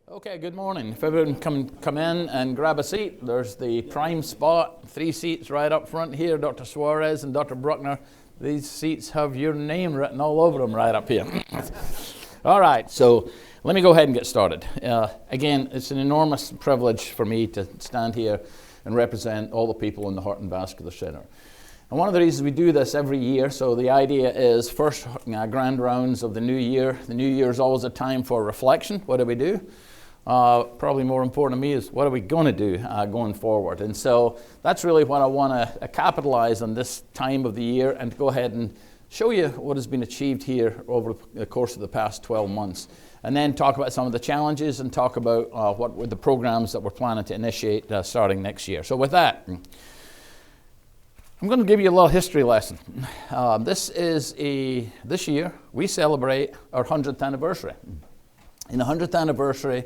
Okay, good morning. If everyone come in and grab a seat, there's the prime spot, 3 seats right up front here, Dr. Suarez and Dr. Bruckner. These seats have your name written all over them right up here. All right, so let me go ahead and get started. Again, it's an enormous privilege for me to stand here and represent all the people in the Heart and Vascular Center. And one of the reasons we do this every year, so the idea is first grand rounds of the new year. The new year is always a time for reflection. What do we do? Probably more important to me is what are we going to do going forward? And so that's really what I want to capitalize on this time of the year and to go ahead and show you what has been achieved here over the course of the past 12 months. And then talk about some of the challenges and talk about what were the programs that we're planning to initiate starting next year. So with that, I'm going to give you a little history lesson. This year we celebrate our 100th anniversary. In the 100th anniversary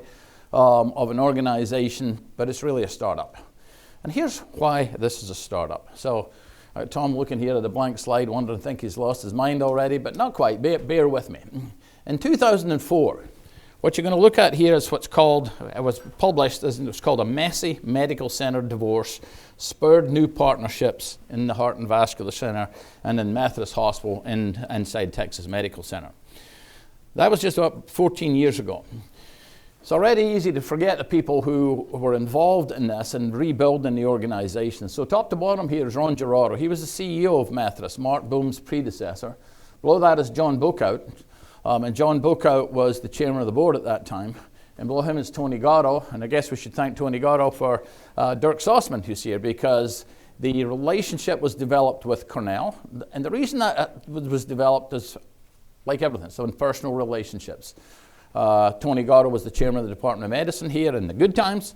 of an organization, but it's really a startup. And here's why this is a startup. So Tom looking here at the blank slide, wondering, I think he's lost his mind already, but not quite, bear with me. In 2004, what you're going to look at here is what's called, it was published as it was called a messy medical center divorce, spurred new partnerships in the Heart and Vascular Center and in Methodist Hospital inside Texas Medical Center. That was just about 14 years ago. It's already easy to forget the people who were involved in this and rebuilding the organization. So top to bottom here is Ron Girardo. He was the CEO of Methodist, Mark Boom's predecessor. Below that is John Bokout. And John Bokout was the chairman of the board at that time. And below him is Tony Gatto. And I guess we should thank Tony Gatto for Dirk Sussman, who's here, because the relationship was developed with Cornell. And the reason that was developed is like everything, so in personal relationships. Tony Gatto was the chairman of the Department of Medicine here in the good times.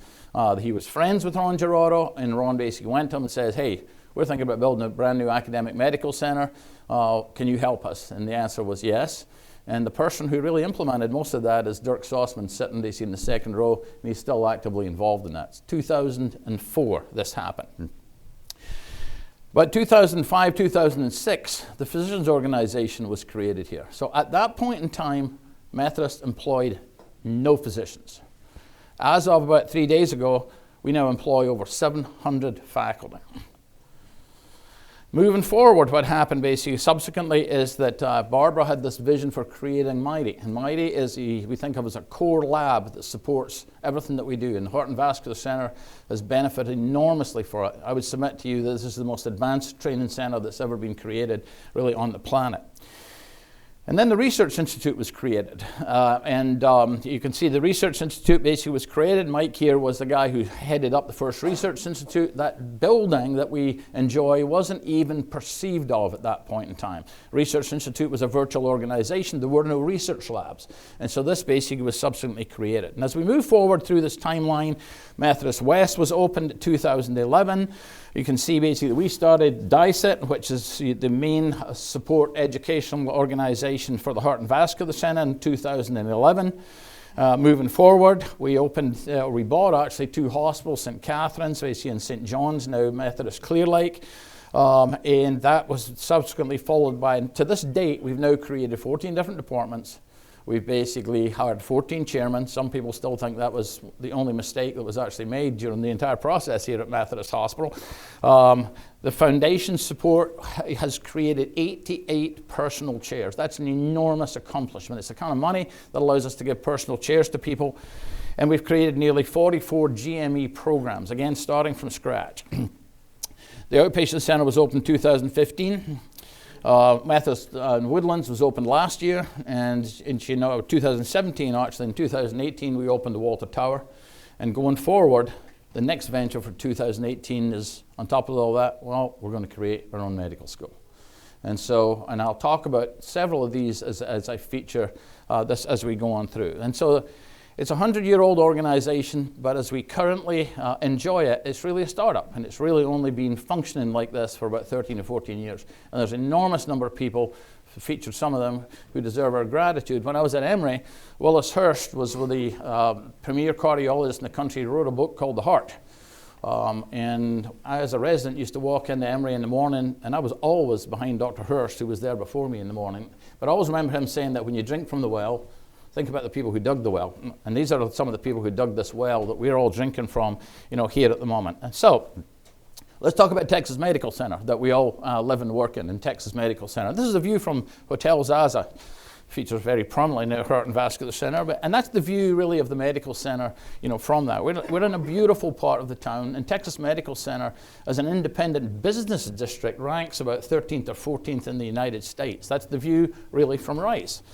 He was friends with Ron Girardo, and Ron basically went to him and says, hey, we're thinking about building a brand new academic medical center. Can you help us? And the answer was yes. And the person who really implemented most of that is Dirk Sussman, sitting there in the second row, and he's still actively involved in that. It's 2004 this happened. But 2005, 2006, the Physicians Organization was created here. So at that point in time, Methodist employed no physicians. As of about 3 days ago, we now employ over 700 faculty. Moving forward, what happened basically subsequently is that Barbara had this vision for creating Mighty. And Mighty is, we think of as a core lab that supports everything that we do. And the Heart and Vascular Center has benefited enormously for it. I would submit to you that this is the most advanced training center that's ever been created really on the planet. And then the Research Institute was created. You can see the Research Institute basically was created. Mike here was the guy who headed up the first Research Institute. That building that we enjoy wasn't even perceived of at that point in time. Research Institute was a virtual organization. There were no research labs. And so this basically was subsequently created. And as we move forward through this timeline, Methodist West was opened in 2011. You can see basically we started DICET, which is the main support educational organization for the Heart and Vascular Center in 2011. Moving forward, we bought actually 2 hospitals, St. Catherine's, basically in St. John's, now Methodist Clear Lake. And that was subsequently followed by, to this date, we've now created 14 different departments. We've basically hired 14 chairmen. Some people still think that was the only mistake that was actually made during the entire process here at Methodist Hospital. The foundation support has created 88 personal chairs. That's an enormous accomplishment. It's the kind of money that allows us to give personal chairs to people. And we've created nearly 44 GME programs, again, starting from scratch. The outpatient center was opened in 2015. Methodist Woodlands was opened last year, and in 2017, actually in 2018, we opened the Walter Tower. And going forward, the next venture for 2018 is, on top of all that, well, we're going to create our own medical school. And I'll talk about several of these as I feature this as we go on through. And so it's a 100-year-old organization, but as we currently enjoy it, it's really a startup, and it's really only been functioning like this for about 13 or 14 years. And there's an enormous number of people, featured some of them, who deserve our gratitude. When I was at Emory, Willis Hurst was the premier cardiologist in the country. He wrote a book called The Heart. And I, as a resident, used to walk into Emory in the morning, and I was always behind Dr. Hurst, who was there before me in the morning. But I always remember him saying that when you drink from the well, think about the people who dug the well. And these are some of the people who dug this well that we're all drinking from, here at the moment. And so, let's talk about Texas Medical Center that we all live and work in Texas Medical Center. This is a view from Hotel Zaza. Features very prominently in the Heart and Vascular Center, and that's the view really of the medical center, from that. We're in a beautiful part of the town, and Texas Medical Center, as an independent business district, ranks about 13th or 14th in the United States. That's the view really from Rice.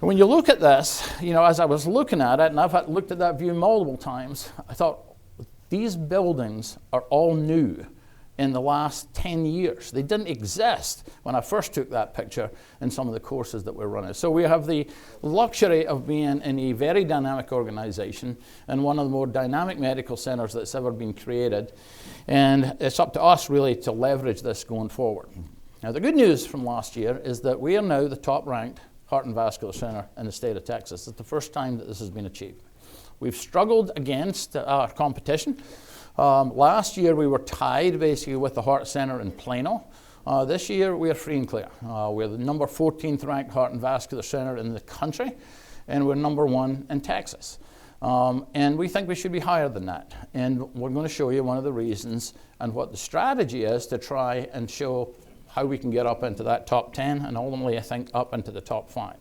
And when you look at this, as I was looking at it, and I've looked at that view multiple times, I thought, these buildings are all new in the last 10 years. They didn't exist when I first took that picture in some of the courses that we're running. So we have the luxury of being in a very dynamic organization and one of the more dynamic medical centers that's ever been created. And it's up to us really to leverage this going forward. Now the good news from last year is that we are now the top ranked heart and vascular center in the state of Texas. It's the first time that this has been achieved. We've struggled against our competition. Last year we were tied basically with the Heart Center in Plano. This year we are free and clear. We're the number 14th ranked Heart and Vascular Center in the country, and we're number 1 in Texas. And we think we should be higher than that. And we're going to show you one of the reasons and what the strategy is to try and show how we can get up into that top 10 and ultimately I think up into the top 5.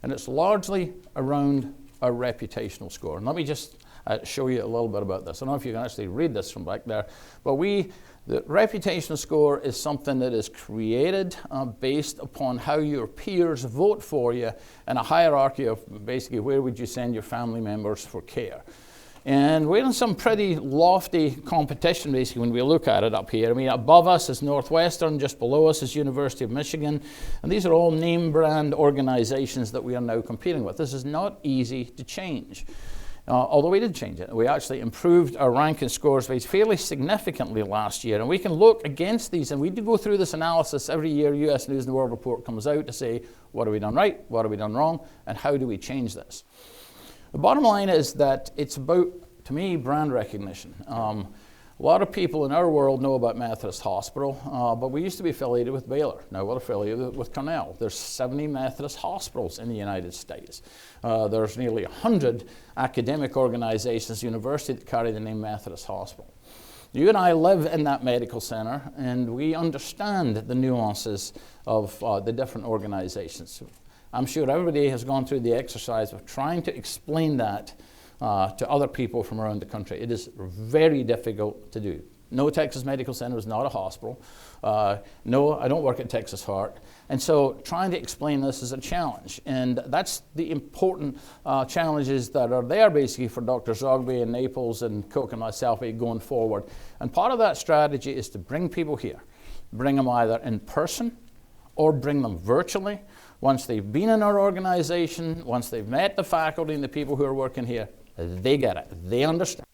And it's largely around our reputational score. And let me just show you a little bit about this. I don't know if you can actually read this from back there, but the reputational score is something that is created based upon how your peers vote for you in a hierarchy of basically where would you send your family members for care. And we're in some pretty lofty competition basically when we look at it up here. I mean, above us is Northwestern, just below us is University of Michigan, and these are all name brand organizations that we are now competing with. This is not easy to change. Although we did change it. We actually improved our ranking scores fairly significantly last year. And we can look against these, and we do go through this analysis every year. US News and World Report comes out to say, what have we done right, what have we done wrong, and how do we change this? The bottom line is that it's about, to me, brand recognition. A lot of people in our world know about Methodist Hospital, but we used to be affiliated with Baylor. Now we're affiliated with Cornell. There's 70 Methodist hospitals in the United States. There's nearly 100 academic organizations, universities that carry the name Methodist Hospital. You and I live in that medical center, and we understand the nuances of the different organizations. I'm sure everybody has gone through the exercise of trying to explain that to other people from around the country. It is very difficult to do. No, Texas Medical Center is not a hospital. No, I don't work at Texas Heart. And so trying to explain this is a challenge. And that's the important challenges that are there basically for Dr. Zogby and Naples and Cook and myself going forward. And part of that strategy is to bring people here. Bring them either in person or bring them virtually. Once they've been in our organization, once they've met the faculty and the people who are working here, they get it, they understand,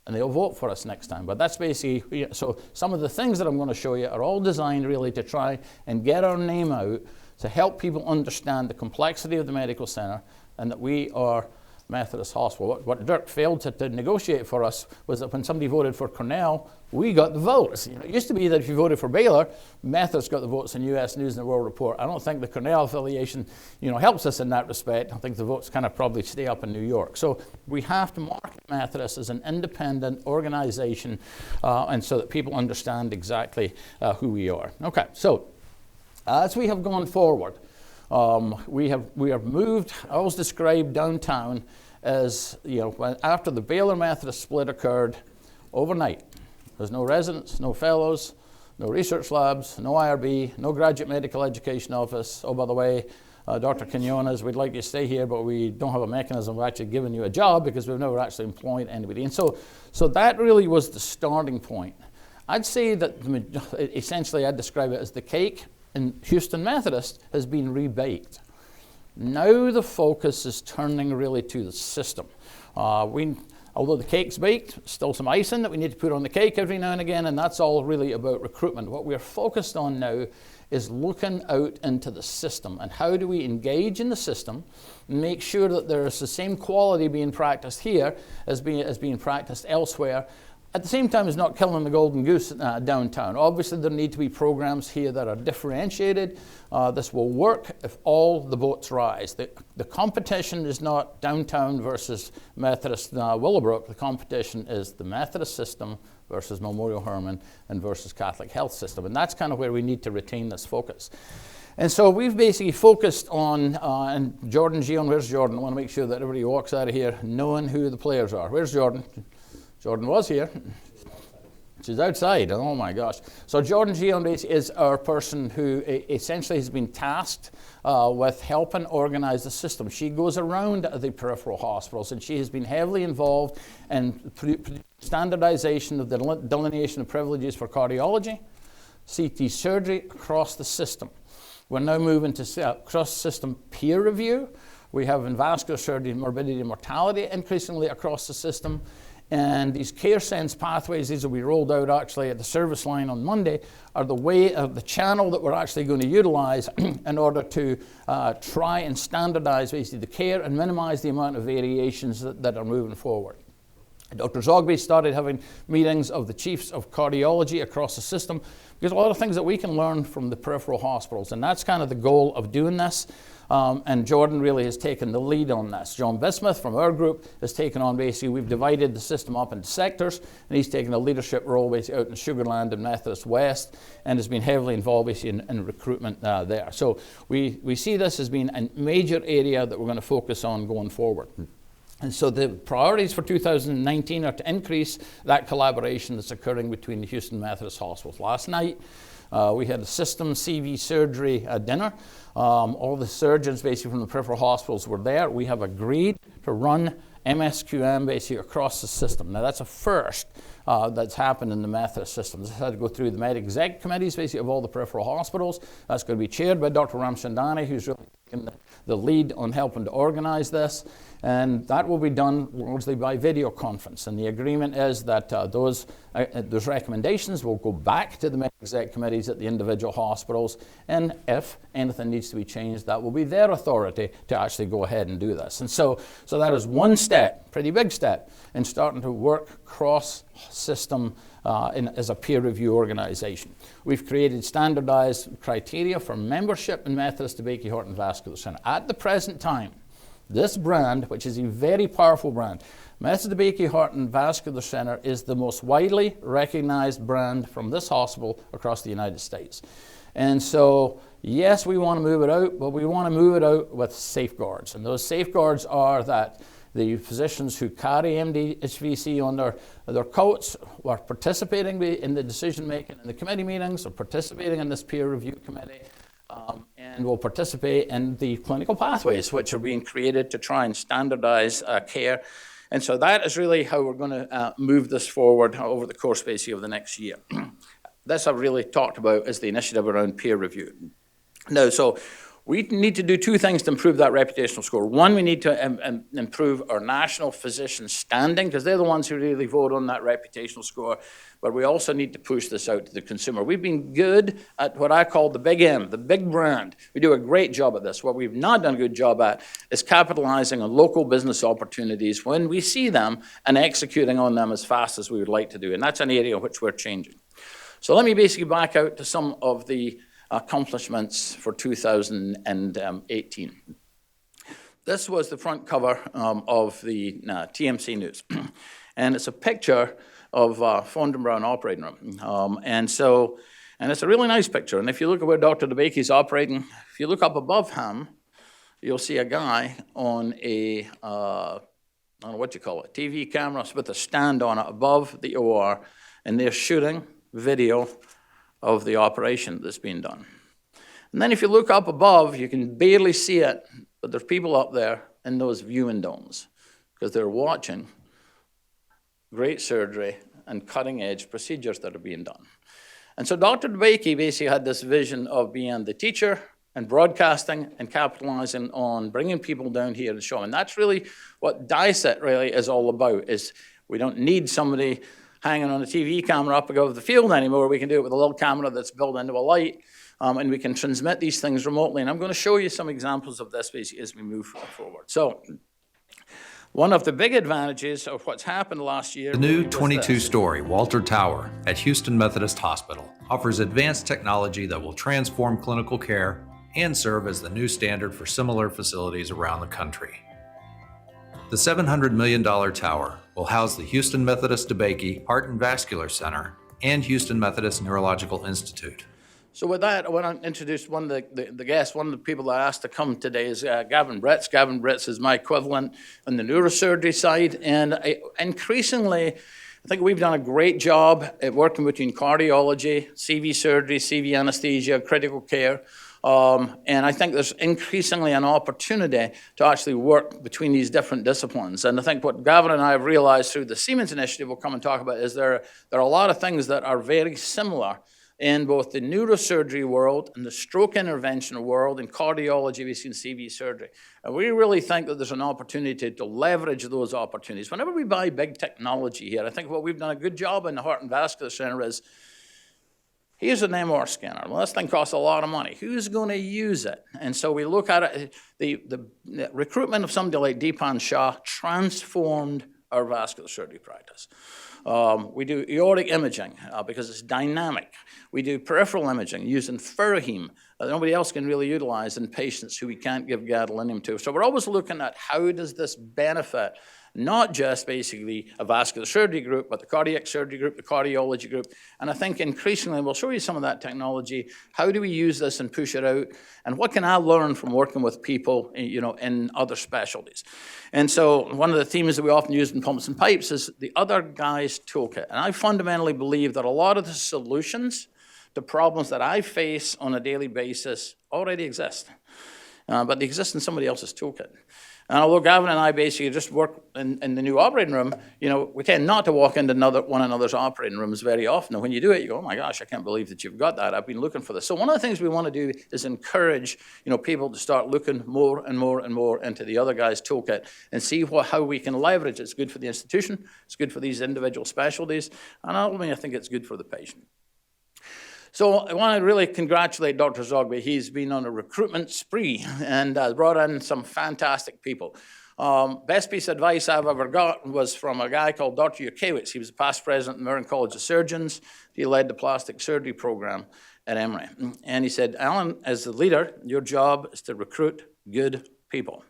and they'll vote for us next time. But that's basically, so some of the things that I'm going to show you are all designed really to try and get our name out to help people understand the complexity of the medical center and that we are Methodist Hospital. What Dirk failed to negotiate for us was that when somebody voted for Cornell, we got the votes. It used to be that if you voted for Baylor, Methodist got the votes in US News and World Report. I don't think the Cornell affiliation, helps us in that respect. I think the votes kind of probably stay up in New York. So we have to market Methodist as an independent organization, and so that people understand exactly who we are. Okay, so as we have gone forward, we have moved. I always describe downtown as, after the Baylor Methodist split occurred, overnight. There's no residents, no fellows, no research labs, no IRB, no graduate medical education office. Oh, by the way, Dr. Quinones, we'd like you to stay here, but we don't have a mechanism of actually giving you a job because we've never actually employed anybody. And so that really was the starting point. I'd say that essentially I'd describe it as the cake in Houston Methodist has been rebaked. Now the focus is turning really to the system. Although the cake's baked, still some icing that we need to put on the cake every now and again, and that's all really about recruitment. What we're focused on now is looking out into the system and how do we engage in the system, make sure that there is the same quality being practiced here as being practiced elsewhere, at the same time as not killing the golden goose downtown. Obviously, there need to be programs here that are differentiated. This will work if all the boats rise. The competition is not downtown versus Methodist Willowbrook. The competition is the Methodist system versus Memorial Hermann and versus Catholic Health System. And that's kind of where we need to retain this focus. And so we've basically focused on, and Jordan Gion, where's Jordan? I want to make sure that everybody walks out of here knowing who the players are. Where's Jordan? Jordan was here. She's outside. Oh my gosh. So Jordan Gion is our person who essentially has been tasked with helping organize the system. She goes around the peripheral hospitals and she has been heavily involved in standardization of the delineation of privileges for cardiology, CT surgery across the system. We're now moving to cross-system peer review. We have in vascular surgery morbidity and mortality increasingly across the system. And these care sense pathways, these will be rolled out actually at the service line on Monday, are the channel that we're actually going to utilize in order to try and standardize basically the care and minimize the amount of variations that are moving forward. Dr. Zogby started having meetings of the chiefs of cardiology across the system because a lot of things that we can learn from the peripheral hospitals, and that's kind of the goal of doing this. And Jordan really has taken the lead on this. John Bismuth from our group has taken on basically, we've divided the system up into sectors, and he's taken a leadership role basically out in Sugarland and Methodist West, and has been heavily involved basically in recruitment there. So we see this as being a major area that we're going to focus on going forward. And so the priorities for 2019 are to increase that collaboration that's occurring between the Houston Methodist hospitals. Last night, we had a system CV surgery dinner. All the surgeons basically from the peripheral hospitals were there. We have agreed to run MSQM basically across the system. Now that's a first that's happened in the Methodist system. This had to go through the med exec committees basically of all the peripheral hospitals. That's going to be chaired by Dr. Ramchandani, who's really taken the lead on helping to organize this. And that will be done largely by video conference. And the agreement is that those recommendations will go back to the med exec committees at the individual hospitals. And if anything needs to be changed, that will be their authority to actually go ahead and do this. And so that is one step, pretty big step, in starting to work cross-system as a peer review organization. We've created standardized criteria for membership in Methodist DeBakey Heart and Vascular Center. At the present time, this brand, which is a very powerful brand, Methodist DeBakey Heart and Vascular Center is the most widely recognized brand from this hospital across the United States. And so, yes, we want to move it out, but we want to move it out with safeguards. And those safeguards are that the physicians who carry MD-HVC on their coats are participating in the decision-making in the committee meetings, or participating in this peer review committee, and will participate in the clinical pathways which are being created to try and standardize care. And so that is really how we're going to move this forward over the course basically of the next year. This I've really talked about as the initiative around peer review. Now, so we need to do two things to improve that reputational score. One, we need to improve our national physician standing, because they're the ones who really vote on that reputational score. But we also need to push this out to the consumer. We've been good at what I call the big M, the big brand. We do a great job at this. What we've not done a good job at is capitalizing on local business opportunities when we see them and executing on them as fast as we would like to do. And that's an area which we're changing. So let me basically back out to some of the accomplishments for 2018. This was the front cover of the TMC News. And it's a picture of Fondren Brown operating room. And it's a really nice picture. And if you look at where Dr. DeBakey's operating, if you look up above him, you'll see a guy on I don't know what you call it, TV camera with a stand on it above the OR, and they're shooting video of the operation that's being done. And then if you look up above, you can barely see it, but there's people up there in those viewing domes because they're watching great surgery and cutting-edge procedures that are being done. And so Dr. DeBakey basically had this vision of being the teacher and broadcasting and capitalizing on bringing people down here to show. And that's really what DICET really is all about, is we don't need somebody hanging on a TV camera up above the field anymore. We can do it with a little camera that's built into a light, and we can transmit these things remotely. And I'm going to show you some examples of this basically as we move forward. So One of the big advantages of what's happened last year. The new 22-story Walter Tower at Houston Methodist Hospital offers advanced technology that will transform clinical care and serve as the new standard for similar facilities around the country. The $700 million tower will house the Houston Methodist DeBakey Heart and Vascular Center and Houston Methodist Neurological Institute. So with that, I want to introduce one of the guests. One of the people that I asked to come today is Gavin Britz. Gavin Britz is my equivalent on the neurosurgery side. And increasingly, I think we've done a great job at working between cardiology, CV surgery, CV anesthesia, critical care. And I think there's increasingly an opportunity to actually work between these different disciplines. And I think what Gavin and I have realized through the Siemens initiative we'll come and talk about is there are a lot of things that are very similar in both the neurosurgery world and the stroke intervention world and cardiology, we've seen CV surgery. And we really think that there's an opportunity to leverage those opportunities. Whenever we buy big technology here, I think what we've done a good job in the Heart and Vascular Center is, here's an MR scanner. Well, this thing costs a lot of money. Who's going to use it? And so we look at it, the recruitment of somebody like Deepan Shah transformed our vascular surgery practice. We do aortic imaging because it's dynamic. We do peripheral imaging using Ferraheme that nobody else can really utilize in patients who we can't give gadolinium to. So we're always looking at how does this benefit not just basically a vascular surgery group, but the cardiac surgery group, the cardiology group. And I think increasingly, we'll show you some of that technology. How do we use this and push it out? And what can I learn from working with people, in other specialties? And so one of the themes that we often use in pumps and pipes is the other guy's toolkit. And I fundamentally believe that a lot of the solutions to problems that I face on a daily basis already exist, but they exist in somebody else's toolkit. And although Gavin and I basically just work in the new operating room, we tend not to walk into one another's operating rooms very often. And when you do it, you go, oh my gosh, I can't believe that you've got that. I've been looking for this. So one of the things we want to do is encourage, people to start looking more and more and more into the other guy's toolkit and see how we can leverage it. It's good for the institution. It's good for these individual specialties. And ultimately, I think it's good for the patient. So I want to really congratulate Dr. Zogby. He's been on a recruitment spree and brought in some fantastic people. Best piece of advice I've ever got was from a guy called Dr. Yurkiewicz. He was a past president of the American College of Surgeons. He led the plastic surgery program at Emory. And he said, Alan, as the leader, your job is to recruit good people.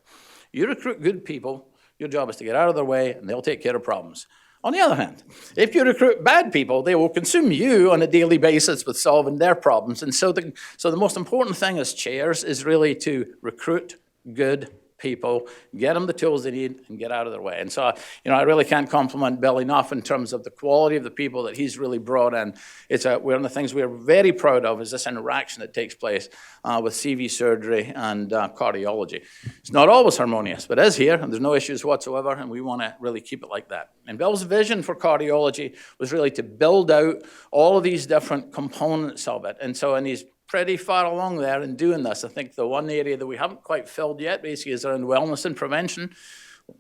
You recruit good people, your job is to get out of their way, and they'll take care of problems. On the other hand, if you recruit bad people, they will consume you on a daily basis with solving their problems. And so the most important thing as chairs is really to recruit good people, get them the tools they need, and get out of their way. And so, I really can't compliment Bill enough in terms of the quality of the people that he's really brought in. One of the things we're very proud of is this interaction that takes place with CV surgery and cardiology. It's not always harmonious, but it is here, and there's no issues whatsoever, and we want to really keep it like that. And Bill's vision for cardiology was really to build out all of these different components of it. And he's pretty far along there in doing this. I think the one area that we haven't quite filled yet basically is around wellness and prevention.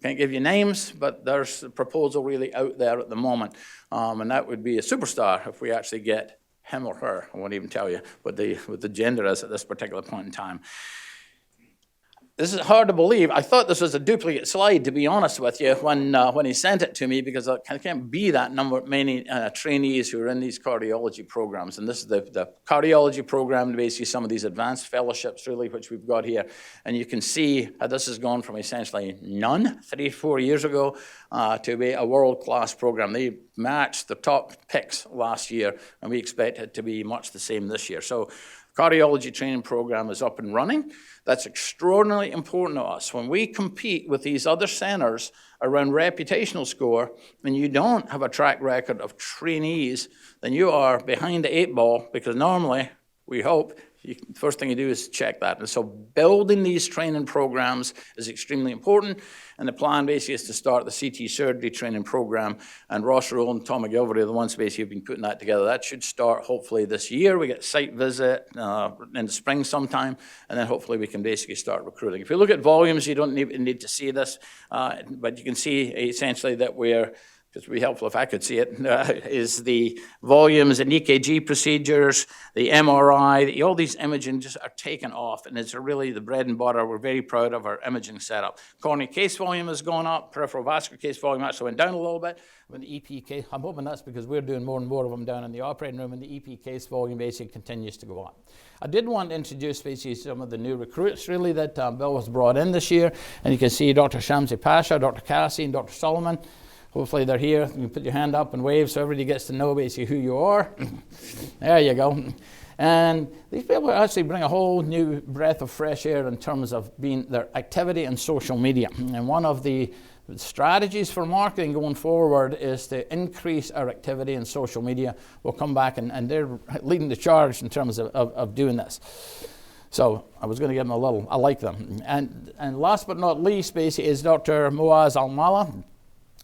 Can't give you names, but there's a proposal really out there at the moment. And that would be a superstar if we actually get him or her. I won't even tell you what the gender is at this particular point in time. This is hard to believe. I thought this was a duplicate slide, to be honest with you, when he sent it to me, because there can't be that many trainees who are in these cardiology programs. And this is the cardiology program, basically some of these advanced fellowships, really, which we've got here. And you can see how this has gone from essentially none 3-4 years ago to be a world-class program. They matched the top picks last year, and we expect it to be much the same this year. So cardiology training program is up and running. That's extraordinarily important to us. When we compete with these other centers around reputational score, and you don't have a track record of trainees, then you are behind the 8 ball, because normally, we hope, the first thing you do is check that. And so building these training programs is extremely important. And the plan basically is to start the CT surgery training program. And Ross Rule and Tom McGilvery are the ones basically have been putting that together. That should start hopefully this year. We get site visit in the spring sometime. And then hopefully we can basically start recruiting. If you look at volumes, you don't need to see this. But you can see essentially that we're This would be helpful if I could see it, is the volumes and EKG procedures, the MRI, all these imaging just are taken off, and it's really the bread and butter. We're very proud of our imaging setup. Coronary case volume has gone up, peripheral vascular case volume actually went down a little bit. When the EP case, I'm hoping that's because we're doing more and more of them down in the operating room, and the EP case volume basically continues to go up. I did want to introduce basically some of the new recruits really that Bill has brought in this year, and you can see Dr. Shamsi Pasha, Dr. Cassie, and Dr. Solomon. Hopefully they're here. You can put your hand up and wave so everybody gets to know basically who you are. There you go. And these people actually bring a whole new breath of fresh air in terms of being their activity in social media. And one of the strategies for marketing going forward is to increase our activity in social media. We'll come back and they're leading the charge in terms of doing this. So I was going to give them a little, I like them. And last but not least basically is Dr. Moaz Al-Mala.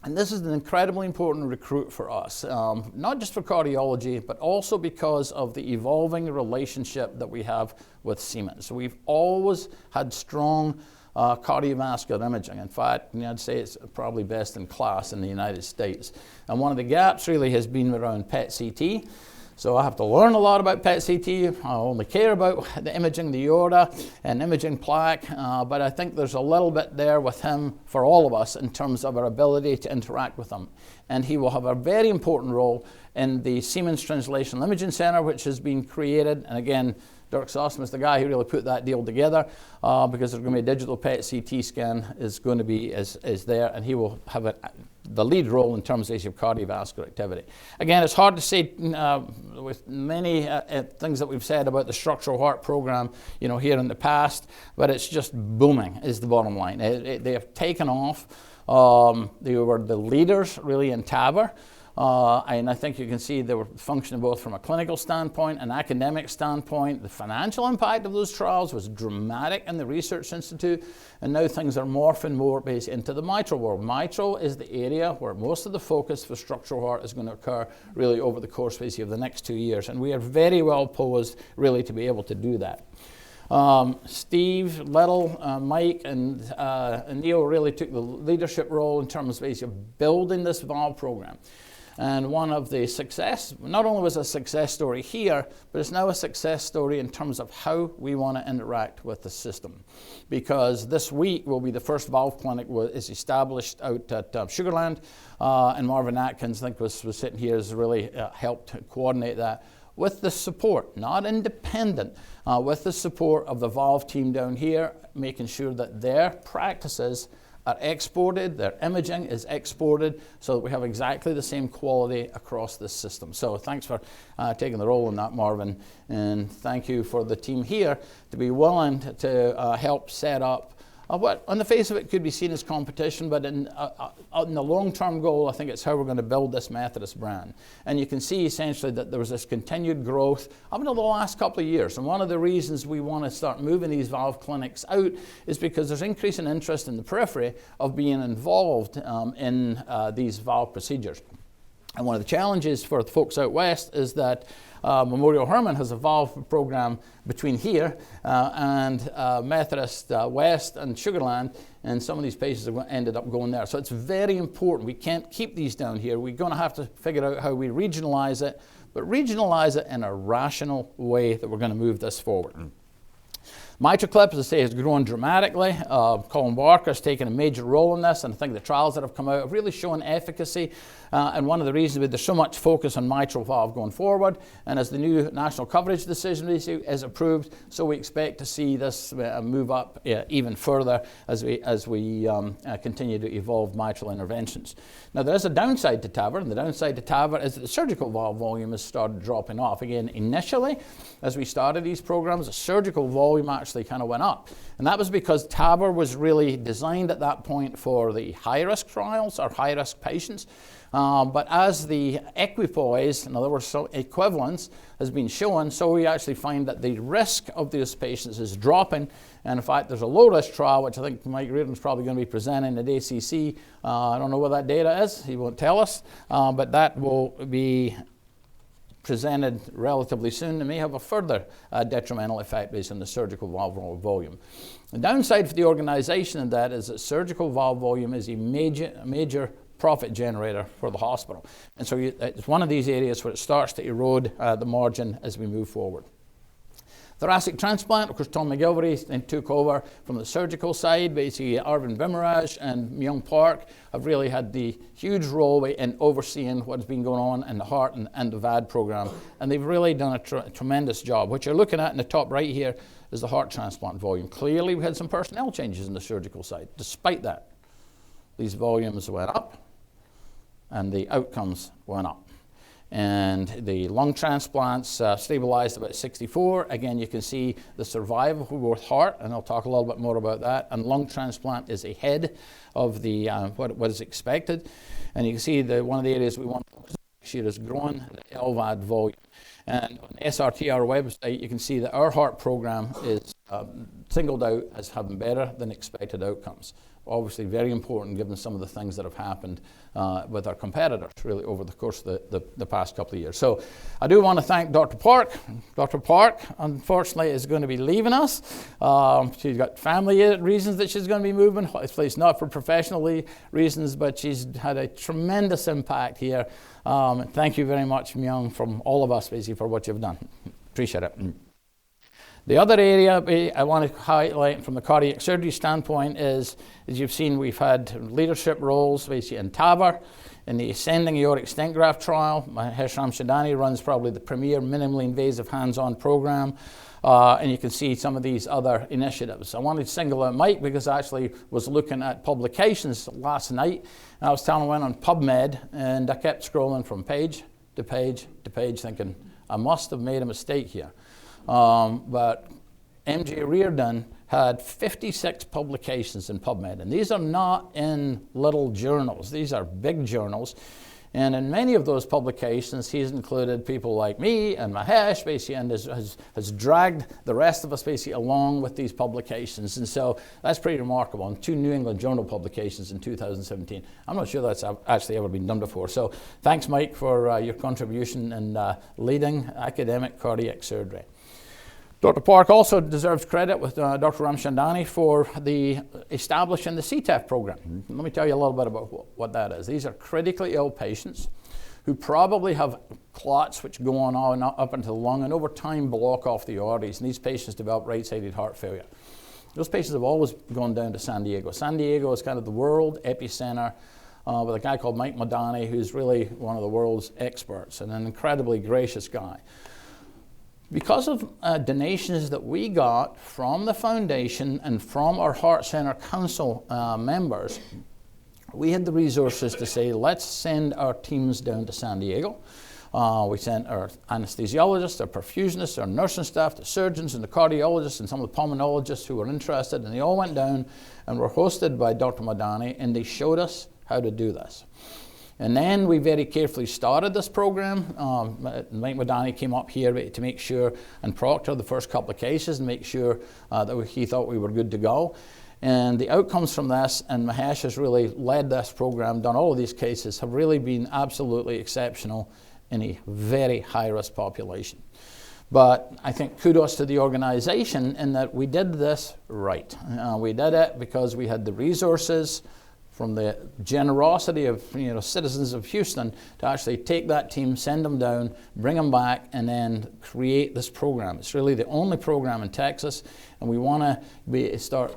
And this is an incredibly important recruit for us, not just for cardiology, but also because of the evolving relationship that we have with Siemens. So we've always had strong cardiovascular imaging. In fact, I'd say it's probably best in class in the United States. And one of the gaps really has been around PET-CT. So I have to learn a lot about PET-CT. I only care about the imaging, the aorta, and imaging plaque, but I think there's a little bit there with him for all of us in terms of our ability to interact with him. And he will have a very important role in the Siemens Translational Imaging Center, which has been created. And again, Dirk Sossum is the guy who really put that deal together because there's going to be a digital PET-CT scan is going to be is there, and he will have the lead role in terms of cardiovascular activity. Again, it's hard to say with many things that we've said about the structural heart program, here in the past, but it's just booming is the bottom line. They have taken off. They were the leaders really in TAVR. And I think you can see they were functioning both from a clinical standpoint, an academic standpoint. The financial impact of those trials was dramatic in the Research Institute, and now things are morphing more based into the mitral world. Mitral is the area where most of the focus for structural heart is going to occur really over the course basically of the next 2 years, and we are very well posed really to be able to do that. Steve, Little, Mike, and Neil really took the leadership role in terms of building this valve program. And one of the success, not only was a success story here, but it's now a success story in terms of how we want to interact with the system. Because this week will be the first valve clinic is established out at Sugar Land, and Marvin Atkins, I think, was sitting here, has really helped coordinate that with the support, not independent, with the support of the valve team down here, making sure that their practices are exported, their imaging is exported, so that we have exactly the same quality across this system. So thanks for taking the role in that, Marvin, and thank you for the team here to be willing to help set up what on the face of it could be seen as competition, but in the long-term goal, I think it's how we're going to build this Methodist brand. And you can see essentially that there was this continued growth up until the last couple of years. And one of the reasons we want to start moving these valve clinics out is because there's increasing interest in the periphery of being involved in these valve procedures. And one of the challenges for the folks out west is that Memorial Hermann has a valve program between here and Methodist West and Sugar Land, and some of these patients have ended up going there. So it's very important. We can't keep these down here. We're going to have to figure out how we regionalize it, but regionalize it in a rational way that we're going to move this forward. MitraClip, as I say, has grown dramatically. Colin Walker has taken a major role in this, and I think the trials that have come out have really shown efficacy. And one of the reasons there's so much focus on mitral valve going forward, and as the new national coverage decision is approved, so we expect to see this move up even further as we continue to evolve mitral interventions. Now, there is a downside to TAVR, and the downside to TAVR is that the surgical valve volume has started dropping off. Again, initially, as we started these programs, the surgical volume actually kind of went up. And that was because TAVR was really designed at that point for the high-risk trials or high-risk patients. But as the equipoise, in other words, so equivalence, has been shown, so we actually find that the risk of those patients is dropping. And in fact, there's a low-risk trial, which I think Mike Reardon's probably going to be presenting at ACC. I don't know what that data is. He won't tell us. But that will be presented relatively soon and may have a further detrimental effect based on the surgical valve volume. The downside for the organization in that is that surgical valve volume is a major profit generator for the hospital. And so it's one of these areas where it starts to erode the margin as we move forward. Thoracic transplant, of course, Tom McGilvery then took over from the surgical side. Basically, Arvind Vimaraj and Myung Park have really had the huge role in overseeing what's been going on in the heart and the VAD program. And they've really done a tremendous job. What you're looking at in the top right here is the heart transplant volume. Clearly, we had some personnel changes in the surgical side. Despite that, these volumes went up and the outcomes went up. And the lung transplants stabilized about 64. Again, you can see the survival for both heart, and I'll talk a little bit more about that. And lung transplant is ahead of the what is expected. And you can see that one of the areas we want to focus on next year is growing the LVAD volume. And on the SRTR website, you can see that our heart program is singled out as having better than expected outcomes. Obviously very important given some of the things that have happened with our competitors really over the course of the past couple of years. So I do want to thank Dr. Park. Dr. Park, unfortunately, is going to be leaving us. She's got family reasons that she's going to be moving. It's not for professional reasons, but she's had a tremendous impact here. Thank you very much, Myung, from all of us, basically, for what you've done. Appreciate it. The other area I want to highlight from the cardiac surgery standpoint is, as you've seen, we've had leadership roles basically in TAVR, in the ascending aortic stent graft trial. Mahesh Ramchandani runs probably the premier minimally invasive hands-on program. And you can see some of these other initiatives. I wanted to single out Mike because I actually was looking at publications last night. And I was telling him I went on PubMed, and I kept scrolling from page to page to page thinking, I must have made a mistake here. But MJ Reardon had 56 publications in PubMed, and these are not in little journals. These are big journals. And in many of those publications, he's included people like me and Mahesh, basically, and has dragged the rest of us basically along with these publications. And so that's pretty remarkable. And 2 New England Journal publications in 2017. I'm not sure that's actually ever been done before. So thanks, Mike, for your contribution in leading academic cardiac surgery. Dr. Park also deserves credit with Dr. Ramchandani for establishing the CTEF program. Let me tell you a little bit about what that is. These are critically ill patients who probably have clots which go on up into the lung and over time block off the arteries, and these patients develop right-sided heart failure. Those patients have always gone down to San Diego. San Diego is kind of the world epicenter with a guy called Mike Madani, who's really one of the world's experts and an incredibly gracious guy. Because of donations that we got from the foundation and from our Heart Center Council members, we had the resources to say, let's send our teams down to San Diego. We sent our anesthesiologists, our perfusionists, our nursing staff, the surgeons and the cardiologists and some of the pulmonologists who were interested, and they all went down and were hosted by Dr. Madani, and they showed us how to do this. And then we very carefully started this program. Mike Madani came up here to make sure and proctor the first couple of cases and make sure that he thought we were good to go. And the outcomes from this, and Mahesh has really led this program, done all of these cases, have really been absolutely exceptional in a very high-risk population. But I think kudos to the organization in that we did this right. We did it because we had the resources from the generosity of citizens of Houston to actually take that team, send them down, bring them back, and then create this program. It's really the only program in Texas, and we want to start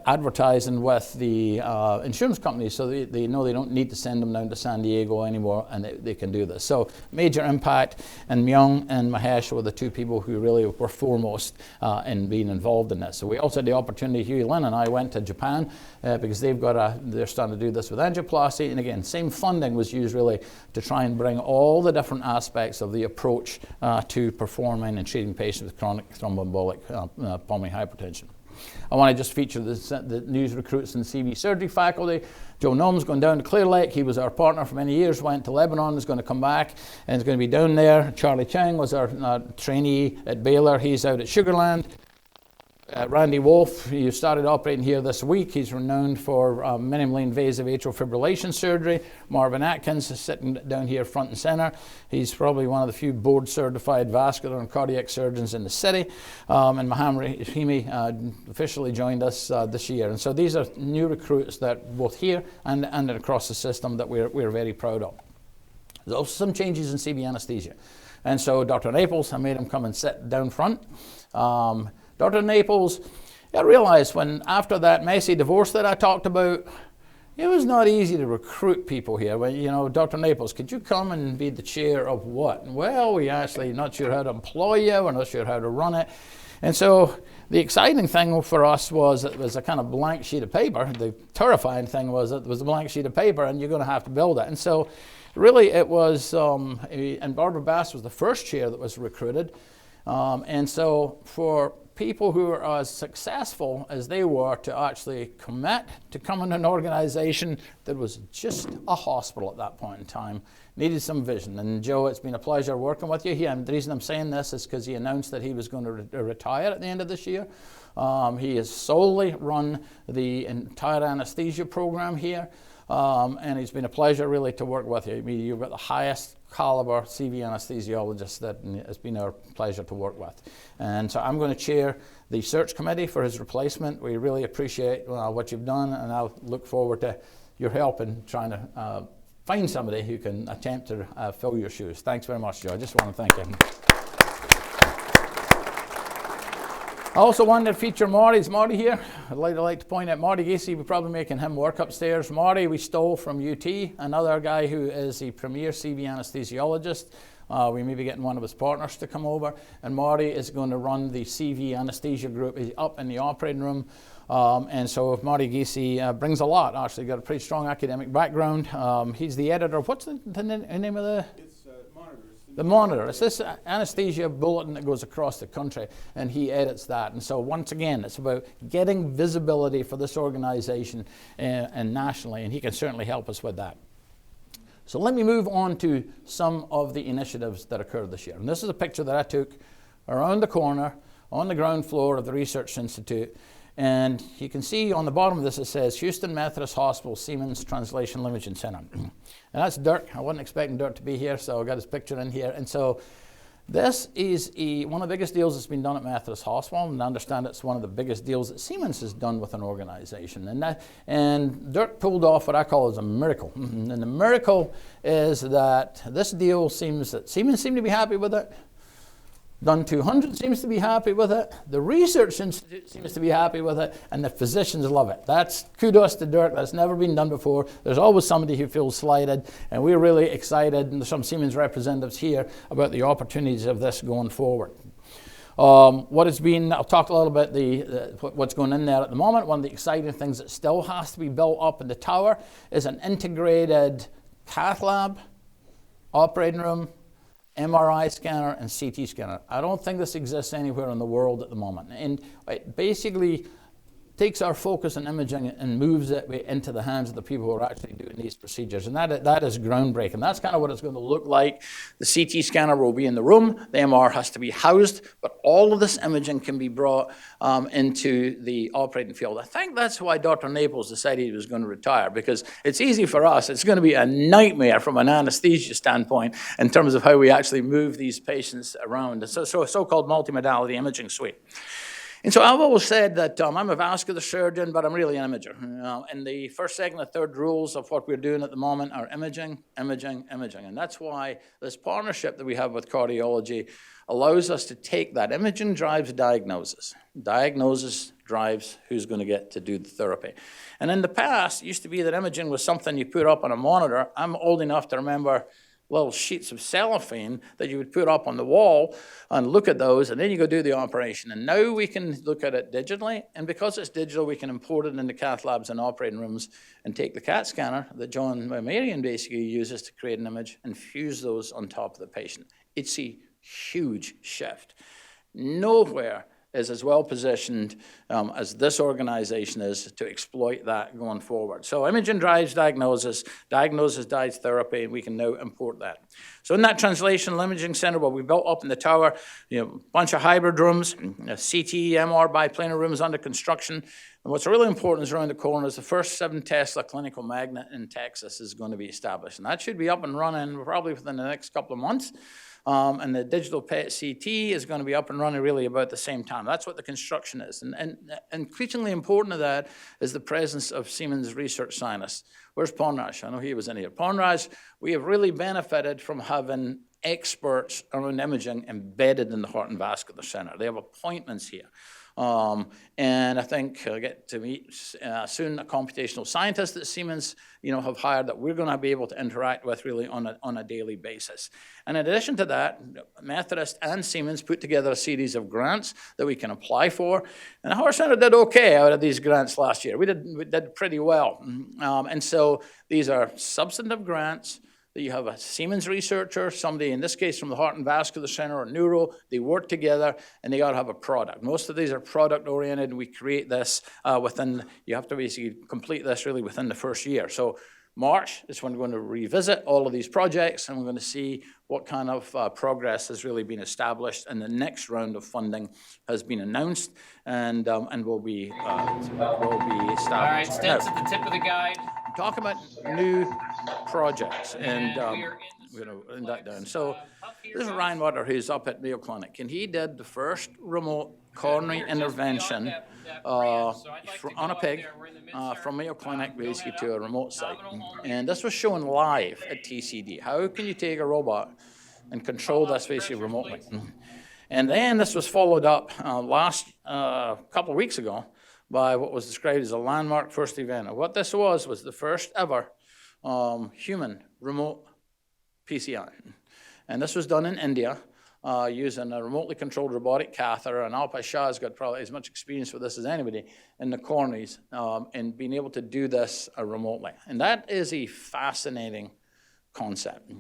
advertising with the insurance companies so they know they don't need to send them down to San Diego anymore, and they can do this. So major impact, and Myung and Mahesh were the 2 people who really were foremost in being involved in this. So we also had the opportunity, Huey Lin and I went to Japan because they're starting to do this with angioplasty, and again, same funding was used really to try and bring all the different aspects of the approach to performing and treating patients with chronic thromboembolic pulmonary hypertension. I want to just feature the news recruits in the CV surgery faculty. Joe Nome's going down to Clear Lake. He was our partner for many years, went to Lebanon, is going to come back and is going to be down there. Charlie Chang was our trainee at Baylor. He's out at Sugar Land. Randy Wolf, he started operating here this week. He's renowned for minimally invasive atrial fibrillation surgery. Marvin Atkins is sitting down here front and center. He's probably one of the few board-certified vascular and cardiac surgeons in the city. And Mohammed Rahimi officially joined us this year. And so these are new recruits that both here and across the system that we're very proud of. There's also some changes in CV anesthesia. And so Dr. Naples, I made him come and sit down front. Dr. Naples, I realized after that messy divorce that I talked about, it was not easy to recruit people here. Well, you know, Dr. Naples, could you come and be the chair of what? Well, we actually not sure how to employ you, we're not sure how to run it. And so the exciting thing for us was it was a kind of blank sheet of paper. The terrifying thing was it was a blank sheet of paper and you're going to have to build it. And so really it was, and Barbara Bass was the first chair that was recruited. And so for people who are as successful as they were to actually commit to come in an organization that was just a hospital at that point in time, needed some vision. And Joe, it's been a pleasure working with you. The reason I'm saying this is because he announced that he was going to retire at the end of this year. He has solely run the entire anesthesia program here. And it's been a pleasure really to work with you. I mean, you've got the highest caliber CV anesthesiologist that it's been our pleasure to work with. And so I'm going to chair the search committee for his replacement. We really appreciate what you've done, and I'll look forward to your help in trying to find somebody who can attempt to fill your shoes. Thanks very much, Joe. I just want to thank you. I also wanted to feature Marty. Is Marty here? I'd like to point out Marty Gacy. We're probably making him work upstairs. Marty we stole from UT, another guy who is the premier CV anesthesiologist. We may be getting one of his partners to come over. And Marty is going to run the CV anesthesia group. He's up in the operating room. And so Marty Gacy brings a lot. Actually got a pretty strong academic background. He's the editor of, what's the name of the? The Monitor. It's this anesthesia bulletin that goes across the country, and he edits that. And so once again, it's about getting visibility for this organization and nationally, and he can certainly help us with that. So let me move on to some of the initiatives that occurred this year. And this is a picture that I took around the corner on the ground floor of the Research Institute. And you can see on the bottom of this, it says Houston Methodist Hospital Siemens Translational Imaging Center. And that's Dirk. I wasn't expecting Dirk to be here, so I got his picture in here. And so this is one of the biggest deals that's been done at Methodist Hospital, and I understand it's one of the biggest deals that Siemens has done with an organization. And Dirk pulled off what I call as a miracle. And the miracle is that this deal Siemens seem to be happy with it. Done 200 seems to be happy with it. The Research Institute seems to be happy with it, and the physicians love it. That's kudos to Dirk. That's never been done before. There's always somebody who feels slighted, and we're really excited, and there's some Siemens representatives here about the opportunities of this going forward. I'll talk a little bit what's going in there at the moment. One of the exciting things that still has to be built up in the tower is an integrated cath lab, operating room, MRI scanner, and CT scanner. I don't think this exists anywhere in the world at the moment. And it basically takes our focus on imaging and moves it into the hands of the people who are actually doing these procedures. And that is groundbreaking. That's kind of what it's going to look like. The CT scanner will be in the room. The MR has to be housed. But all of this imaging can be brought into the operating field. I think that's why Dr. Naples decided he was going to retire, because it's easy for us. It's going to be a nightmare from an anesthesia standpoint in terms of how we actually move these patients around. It's a so-called multimodality imaging suite. And so I've always said that I'm a vascular surgeon, but I'm really an imager. And the first, second, and third rules of what we're doing at the moment are imaging, imaging, imaging. And that's why this partnership that we have with Cardiology allows us to take that. Imaging drives diagnosis. Diagnosis drives who's going to get to do the therapy. And in the past, it used to be that imaging was something you put up on a monitor. I'm old enough to remember little sheets of cellophane that you would put up on the wall and look at those, and then you go do the operation. And now we can look at it digitally, and because it's digital, we can import it into cath labs and operating rooms and take the CAT scanner that John Marion basically uses to create an image and fuse those on top of the patient. It's a huge shift. Nowhere is as well positioned as this organization is to exploit that going forward. So imaging drives diagnosis, diagnosis drives therapy, and we can now import that. So in that translational imaging center, what we built up in the tower, a bunch of hybrid rooms, CT, MR, biplanar rooms under construction. And what's really important is around the corner is the first 7 Tesla clinical magnet in Texas is going to be established. And that should be up and running probably within the next couple of months. And the digital PET CT is going to be up and running really about the same time. That's what the construction is. And increasingly important to that is the presence of Siemens research scientists. Where's Ponraj? I know he was in here. Ponraj, we have really benefited from having experts around imaging embedded in the Heart and Vascular Center. They have appointments here. And I think I'll get to meet soon a computational scientist that Siemens have hired that we're going to be able to interact with really on a daily basis. And in addition to that, Methodist and Siemens put together a series of grants that we can apply for. And the Heart Center did okay out of these grants last year. We did pretty well. And so these are substantive grants. You have a Siemens researcher, somebody in this case from the Heart and Vascular Center or Neuro, they work together and they got to have a product. Most of these are product oriented. We create this you have to basically complete this really within the first year. So March is when we're going to revisit all of these projects and we're going to see what kind of progress has really been established, and the next round of funding has been announced and will be established. All right, steps at the tip of the guide. Talk about new projects and in that down. So this is Ryan Water, who's up at Mayo Clinic, and he did the first remote coronary intervention on a pig from Mayo Clinic basically to a remote site. And this was shown live at TCD. How can you take a robot and control this basically remotely? And then this was followed up last couple of weeks ago by what was described as a landmark first event. And what this was the first ever human remote PCI. And this was done in India using a remotely controlled robotic catheter. And Alpay Shah has got probably as much experience with this as anybody in the coronaries and being able to do this remotely. And that is a fascinating concept.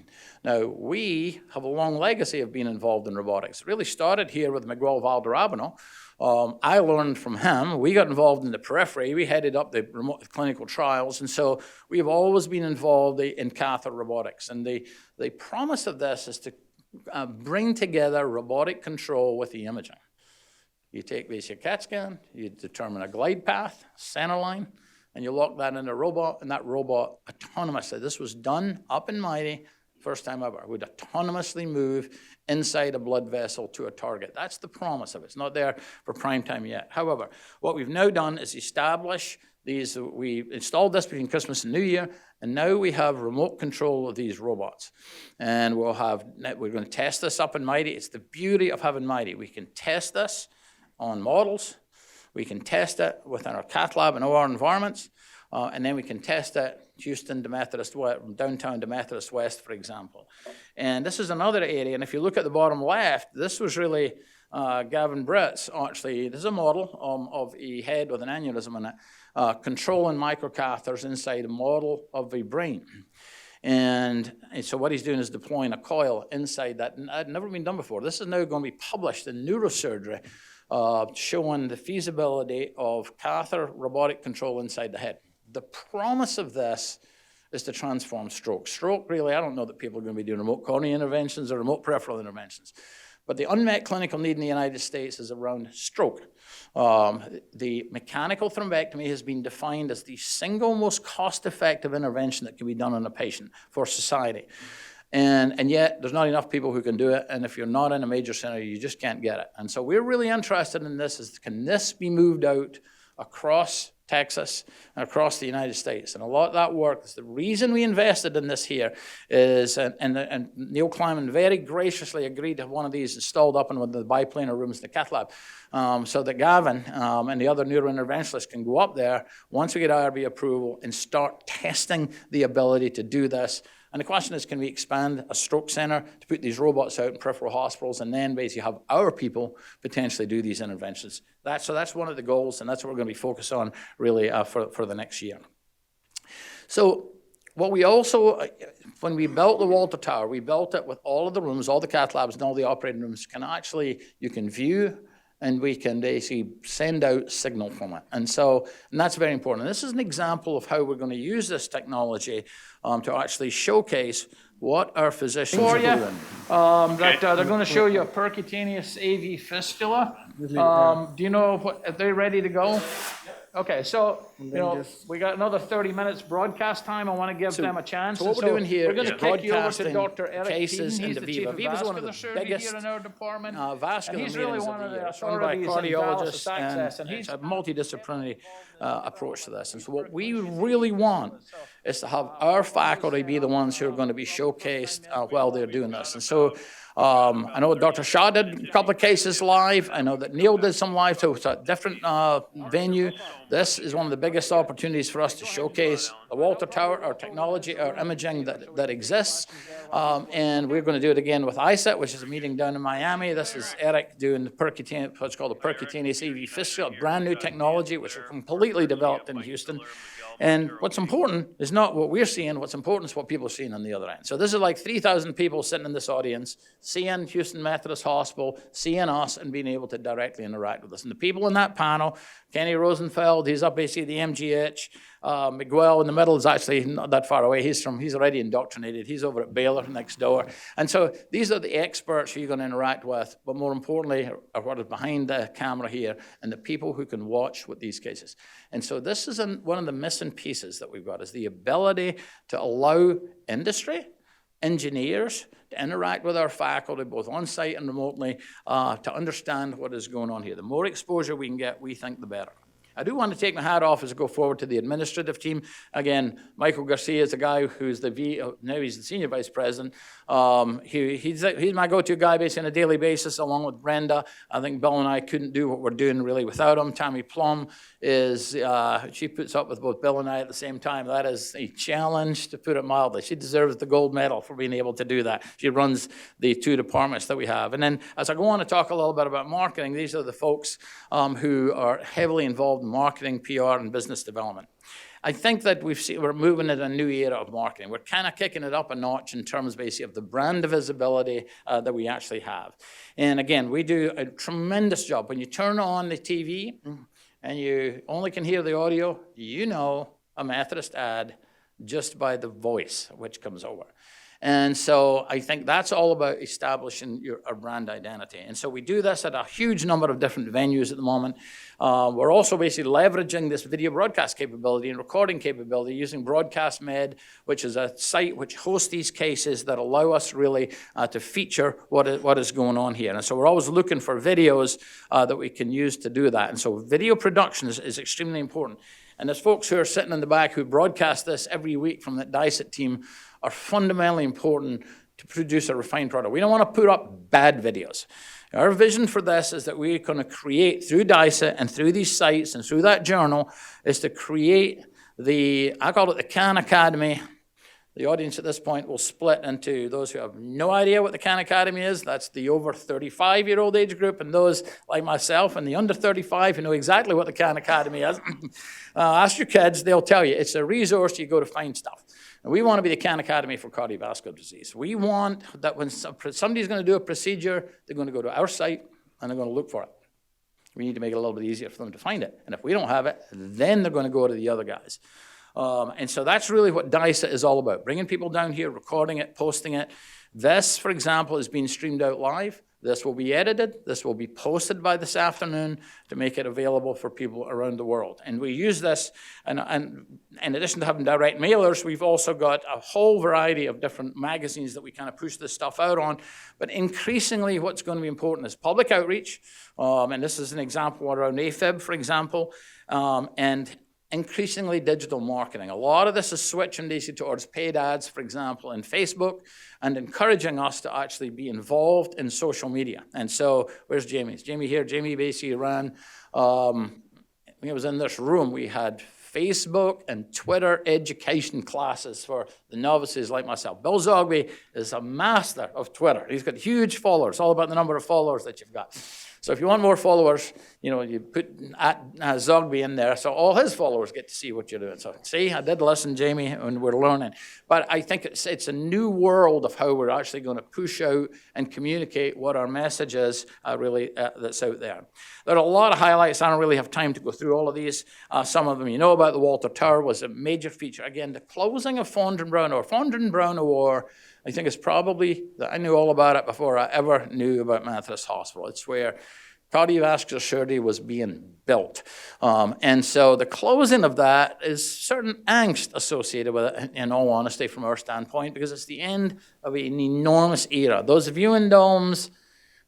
Now, we have a long legacy of being involved in robotics. It really started here with Miguel Valderrabano. I learned from him. We got involved in the periphery. We headed up the remote clinical trials, and so we have always been involved in catheter robotics. And the promise of this is to bring together robotic control with the imaging. You take basically a CAT scan, you determine a glide path, center line, and you lock that in a robot, and that robot autonomously, this was done up and mighty, first time ever, would autonomously move inside a blood vessel to a target. That's the promise of it. It's not there for prime time yet. However, what we've now done is establish these. We installed this between Christmas and New Year, and now we have remote control of these robots. And we're going to test this up and mighty. It's the beauty of having mighty. We can test this on models. We can test it within our cath lab and OR environments. And then we can test it Houston to Methodist West, downtown to Methodist West, for example. And this is another area, and if you look at the bottom left, this was really Gavin Britt's, actually. This is a model of a head with an aneurysm in it, controlling microcatheters inside a model of a brain. And so what he's doing is deploying a coil inside that, and had never been done before. This is now going to be published in Neurosurgery, showing the feasibility of catheter robotic control inside the head. The promise of this is to transform stroke. Stroke, really, I don't know that people are going to be doing remote coronary interventions or remote peripheral interventions. But the unmet clinical need in the United States is around stroke. The mechanical thrombectomy has been defined as the single most cost-effective intervention that can be done on a patient for society. And yet, there's not enough people who can do it, and if you're not in a major center, you just can't get it. And so we're really interested in this, is can this be moved out across Texas and across the United States? And a lot of that work, is the reason we invested in this here is, and Neil Kleiman very graciously agreed to have one of these installed up in one of the biplanar rooms in the cath lab, so that Gavin and the other neurointerventionists can go up there once we get IRB approval and start testing the ability to do this. And the question is, can we expand a stroke center to put these robots out in peripheral hospitals and then basically have our people potentially do these interventions? So that's one of the goals, and that's what we're going to be focused on really for the next year. So what we also, when we built the Walter Tower, we built it with all of the rooms, all the cath labs and all the operating rooms. You can view and we can basically send out signal from it. And that's very important. And this is an example of how we're going to use this technology to actually showcase what our physicians are doing. They're going to show you a percutaneous AV fistula. Do you know if they're ready to go? Okay, so we got another 30 minutes broadcast time. I want to give them a chance. So what we're doing here we're going is to kick you over to Dr. Eric cases Keaton. He's into the chief Viva. of Viva's one of vascular the surgery biggest here in our department. vascular And he's really meetings one of the year. It's run by authorities in cardiologists, dialysis access, and it's a multidisciplinary approach to this. And so what we really want is to have our faculty be the ones who are going to be showcased while they're doing this. And so I know Dr. Shaw did a couple of cases live. I know that Neil did some live, so it's a different venue. This is one of the biggest opportunities for us to showcase the Walter Tower, our technology, our imaging that exists. And we're going to do it again with ISET, which is a meeting down in Miami. This is Eric doing the percutaneous, what's called the percutaneous AV fistula, a brand new technology, which is completely developed in Houston. And what's important is not what we're seeing. What's important is what people are seeing on the other end. So this is like 3,000 people sitting in this audience, seeing Houston Methodist Hospital, seeing us, and being able to directly interact with us. And the people in that panel, Kenny Rosenfeld, he's up basically at the MGH. Miguel in the middle is actually not that far away. He's already indoctrinated. He's over at Baylor next door. And so these are the experts who you're going to interact with, but more importantly are what is behind the camera here and the people who can watch with these cases. And so this is one of the missing pieces that we've got, is the ability to allow industry, engineers, to interact with our faculty, both on-site and remotely, to understand what is going on here. The more exposure we can get, we think the better. I do want to take my hat off as I go forward to the administrative team. Again, Michael Garcia is the guy who's now he's the senior vice president. He's my go-to guy basically on a daily basis, along with Brenda. I think Bill and I couldn't do what we're doing really without him. Tammy Plum she puts up with both Bill and I at the same time. That is a challenge, to put it mildly. She deserves the gold medal for being able to do that. She runs the two departments that we have. And then as I go on to talk a little bit about marketing, these are the folks who are heavily involved in marketing, PR, and business development. I think that we're moving into a new era of marketing. We're kind of kicking it up a notch in terms basically of the brand visibility that we actually have. And again, we do a tremendous job. When you turn on the TV and you only can hear the audio, you know a Methodist ad just by the voice which comes over. And so I think that's all about establishing our brand identity. And so we do this at a huge number of different venues at the moment. We're also basically leveraging this video broadcast capability and recording capability using Broadcast Med, which is a site which hosts these cases that allow us really to feature what is going on here. And so we're always looking for videos that we can use to do that. And so video production is extremely important. And there's folks who are sitting in the back who broadcast this every week from the DICET team are fundamentally important to produce a refined product. We don't want to put up bad videos. Our vision for this is that we're going to create, through DICET and through these sites and through that journal, is to create I call it the Khan Academy. The audience at this point will split into those who have no idea what the Khan Academy is. That's the over 35-year-old age group, and those like myself and the under 35 who know exactly what the Khan Academy is. Ask your kids, they'll tell you. It's a resource you go to find stuff. And we want to be the Khan Academy for cardiovascular disease. We want that when somebody's going to do a procedure, they're going to go to our site and they're going to look for it. We need to make it a little bit easier for them to find it. And if we don't have it, then they're going to go to the other guys. And so that's really what DICET is all about, bringing people down here, recording it, posting it. This, for example, is being streamed out live. This will be edited. This will be posted by this afternoon to make it available for people around the world. And we use this, and in addition to having direct mailers, we've also got a whole variety of different magazines that we kind of push this stuff out on. But increasingly, what's going to be important is public outreach. And this is an example around AFib, for example, and increasingly digital marketing. A lot of this is switching basically towards paid ads, for example, in Facebook, and encouraging us to actually be involved in social media. And so, where's Jamie? Is Jamie here? Jamie basically ran, when I was in this room, we had Facebook and Twitter education classes for the novices like myself. Bill Zogby is a master of Twitter. He's got huge followers, all about the number of followers that you've got. So if you want more followers, you put Zogby in there, so all his followers get to see what you're doing. So see, I did listen, Jamie, and we're learning. But I think it's a new world of how we're actually going to push out and communicate what our message is really that's out there. There are a lot of highlights. I don't really have time to go through all of these. Some of them you know about. The Walter Tower was a major feature. Again, the closing of Fondren Browne War, I think it's probably, I knew all about it before I ever knew about Methodist Hospital. It's where cardiovascular surgery was being built. And so the closing of that is certain angst associated with it, in all honesty, from our standpoint, because it's the end of an enormous era. Those viewing domes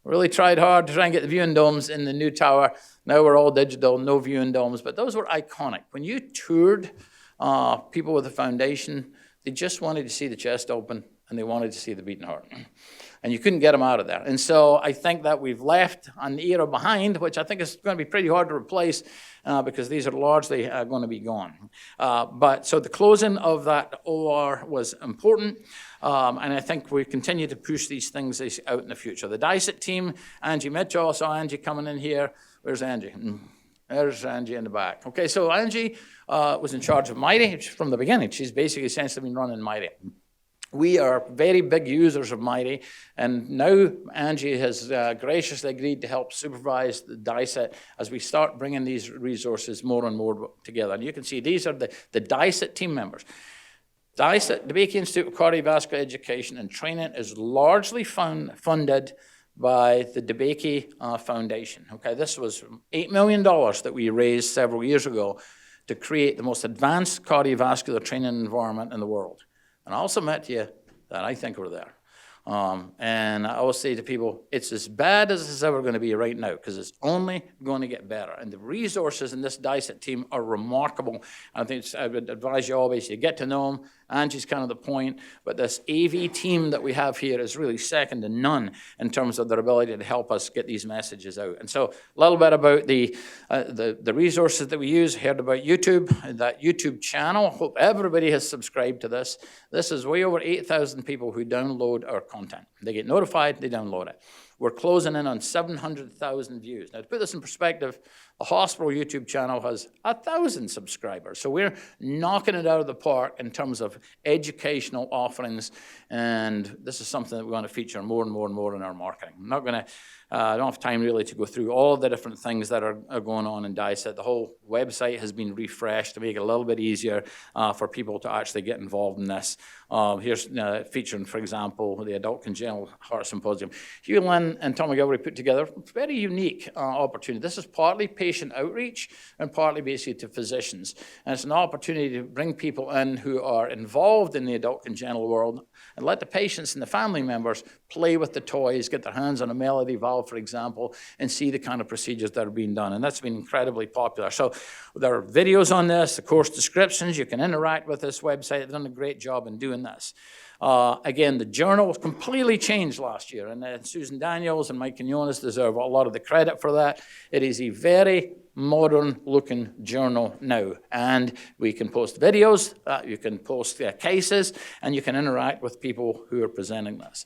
really tried hard to try and get the viewing domes in the new tower. Now we're all digital, no viewing domes, but those were iconic. When you toured people with the foundation, they just wanted to see the chest open, and they wanted to see the beating heart. And you couldn't get them out of there. And so I think that we've left an era behind, which I think is going to be pretty hard to replace because these are largely going to be gone. But so the closing of that OR was important. And I think we continue to push these things out in the future. The DICET team, Angie Mitchell, saw Angie coming in here. Where's Angie? There's Angie in the back. Okay, so Angie was in charge of Mighty from the beginning. She's basically essentially been running Mighty. We are very big users of Mighty, and now Angie has graciously agreed to help supervise the DICET as we start bringing these resources more and more together. And you can see these are the DICET team members. DICET, DeBakey Institute of Cardiovascular Education and Training, is largely funded by the DeBakey Foundation. Okay, this was $8 million that we raised several years ago to create the most advanced cardiovascular training environment in the world. And I'll submit to you that I think we're there. And I always say to people, it's as bad as it's ever going to be right now because it's only going to get better. And the resources in this DICET team are remarkable. I think I would advise you always to get to know them. Angie's kind of the point. But this AV team that we have here is really second to none in terms of their ability to help us get these messages out. And so a little bit about the resources that we use. Heard about YouTube, that YouTube channel. Hope everybody has subscribed to this. This is way over 8,000 people who download our content. They get notified, they download it. We're closing in on 700,000 views. Now, to put this in perspective, the hospital YouTube channel has 1,000 subscribers. So we're knocking it out of the park in terms of educational offerings, and this is something that we want to feature more and more and more in our marketing. I'm not going to, I don't have time really to go through all of the different things that are going on in DICET. The whole website has been refreshed to make it a little bit easier for people to actually get involved in this. Here's featuring, for example, the Adult Congenital Heart Symposium. Hugh Lynn and Tom McGilvery put together a very unique opportunity. This is partly patient outreach and partly basically to physicians. And it's an opportunity to bring people in who are involved in the adult congenital world and let the patients and the family members play with the toys, get their hands on a Melody valve, for example, and see the kind of procedures that are being done. And that's been incredibly popular. So there are videos on this, the course descriptions. You can interact with this website. They've done a great job in doing this. Again, the journal was completely changed last year, and Susan Daniels and Mike Quinones deserve a lot of the credit for that. It is a very modern-looking journal now, and we can post videos, you can post cases, and you can interact with people who are presenting this.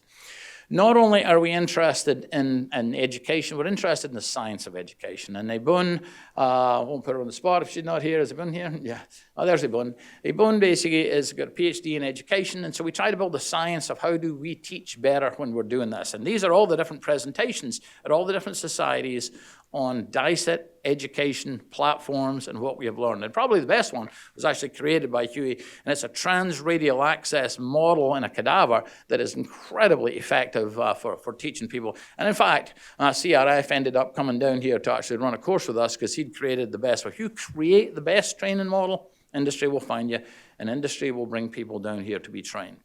Not only are we interested in education, we're interested in the science of education. And Ebun, I won't put her on the spot if she's not here. Is Ebun here? Yeah. Oh, there's Ebun. Ebun basically has got a PhD in education, and so we try to build the science of how do we teach better when we're doing this. And these are all the different presentations at all the different societies on DICET education platforms and what we have learned. And probably the best one was actually created by Huey, and it's a transradial access model in a cadaver that is incredibly effective for teaching people. And in fact, CRF ended up coming down here to actually run a course with us because he'd created the best. If you create the best training model, industry will find you, and industry will bring people down here to be trained.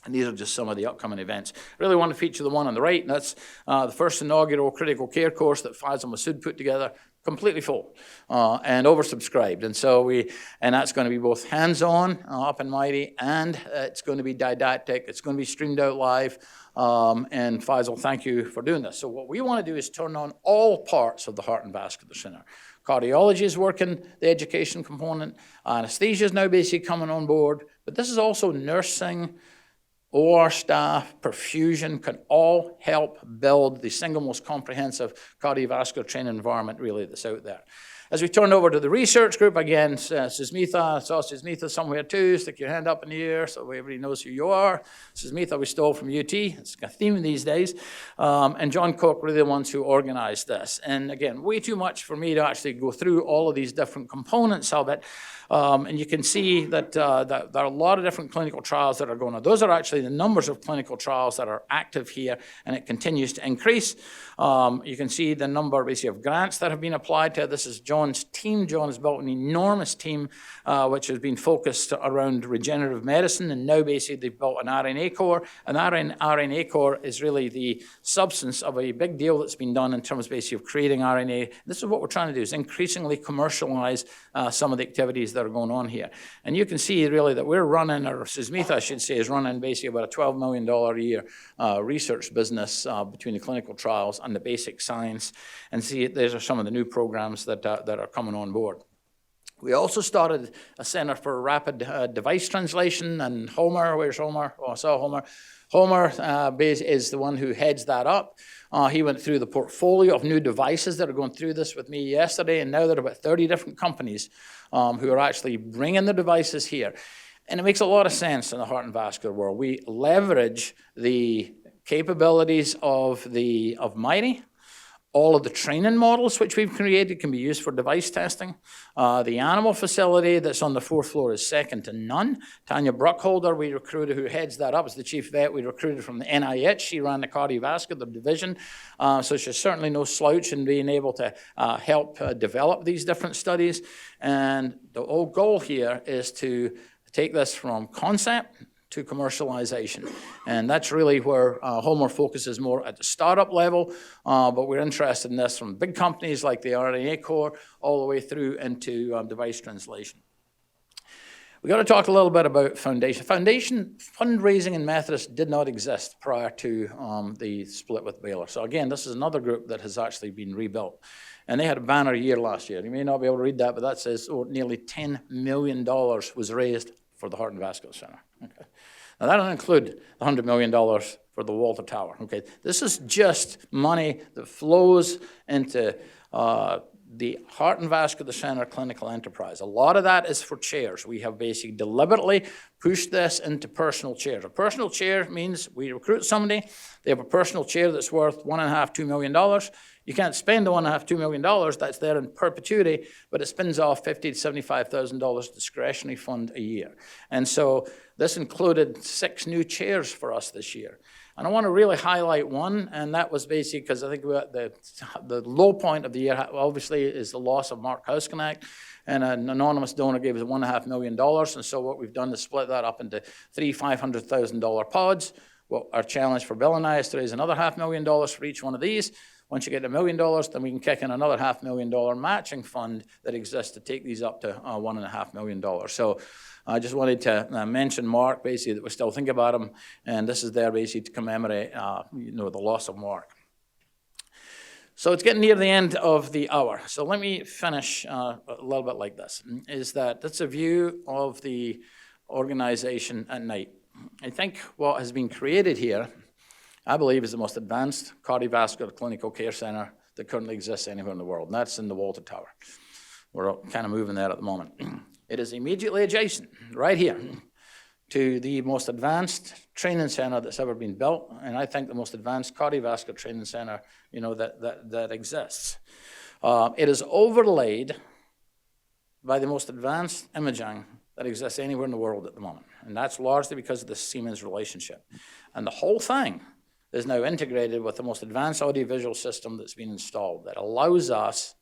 And these are just some of the upcoming events. Really want to feature the one on the right, and that's the first inaugural critical care course that Faisal Masood put together, completely full and oversubscribed. And so that's going to be both hands-on, up and mighty, and it's going to be didactic. It's going to be streamed out live. And Faisal, thank you for doing this. So what we want to do is turn on all parts of the Heart and Vascular Center. Cardiology is working the education component. Anesthesia is now basically coming on board. But this is also nursing, OR staff, perfusion can all help build the single most comprehensive cardiovascular training environment really that's out there. As we turn over to the research group, again, Susmitha, I saw Susmitha somewhere too. Stick your hand up in the air so everybody knows who you are. Susmitha we stole from UT. It's a theme these days. And John Cook were the ones who organized this. And again, way too much for me to actually go through all of these different components of it. And you can see that there are a lot of different clinical trials that are going on. Those are actually the numbers of clinical trials that are active here, and it continues to increase. You can see the number basically of grants that have been applied to. This is John's team. John has built an enormous team which has been focused around regenerative medicine, and now basically they've built an RNA core. An RNA core is really the substance of a big deal that's been done in terms basically of creating RNA. This is what we're trying to do, is increasingly commercialize some of the activities that are going on here. And you can see really that we're running, or Susmitha I should say, is running basically about a $12 million a year research business between the clinical trials and the basic science. And see, these are some of the new programs that are coming on board. We also started a Center for Rapid Device Translation, and Homer, where's Homer? Oh, I saw Homer. Homer is the one who heads that up. He went through the portfolio of new devices that are going through this with me yesterday, and now there are about 30 different companies who are actually bringing the devices here. And it makes a lot of sense in the heart and vascular world. We leverage the capabilities of Mighty. All of the training models which we've created can be used for device testing. The animal facility that's on the 4th floor is second to none. Tanya Bruckholder, we recruited, who heads that up as the chief vet, we recruited from the NIH. She ran the cardiovascular division. So she's certainly no slouch in being able to help develop these different studies. And the whole goal here is to take this from concept to commercialization. And that's really where Homer focuses more at the startup level, but we're interested in this from big companies like the RNA core all the way through into device translation. We got to talk a little bit about foundation. Foundation fundraising in Methodist did not exist prior to the split with Baylor. So again, this is another group that has actually been rebuilt. And they had a banner year last year. You may not be able to read that, but that says nearly $10 million was raised for the Heart and Vascular Center. Okay. Now that doesn't include the $100 million for the Walter Tower. Okay. This is just money that flows into the Heart and Vascular Center clinical enterprise. A lot of that is for chairs. We have basically deliberately pushed this into personal chairs. A personal chair means we recruit somebody, they have a personal chair that's worth $1.5–2 million. You can't spend the $1.5–2 million, that's there in perpetuity, but it spins off $50,000 to $75,000 discretionary fund a year. And so this included 6 new chairs for us this year. And I want to really highlight one, and that was basically because I think the low point of the year, obviously, is the loss of Mark Housekonak, and an anonymous donor gave us $1.5 million, and so what we've done is split that up into 3 $500,000 pods. Well, our challenge for Bill and I is to raise another $500,000 for each one of these. Once you get $1 million, then we can kick in another $500,000 matching fund that exists to take these up to $1.5 million. So I just wanted to mention Mark, basically, that we still think about him, and this is there basically to commemorate the loss of Mark. So it's getting near the end of the hour. So let me finish a little bit like this, is that that's a view of the organization at night. I think what has been created here, I believe, is the most advanced cardiovascular clinical care center that currently exists anywhere in the world, and that's in the Walter Tower. We're kind of moving there at the moment. It is immediately adjacent, right here, to the most advanced training center that's ever been built, and I think the most advanced cardiovascular training center, that exists. It is overlaid by the most advanced imaging that exists anywhere in the world at the moment, and that's largely because of the Siemens relationship. And the whole thing is now integrated with the most advanced audiovisual system that's been installed that allows us,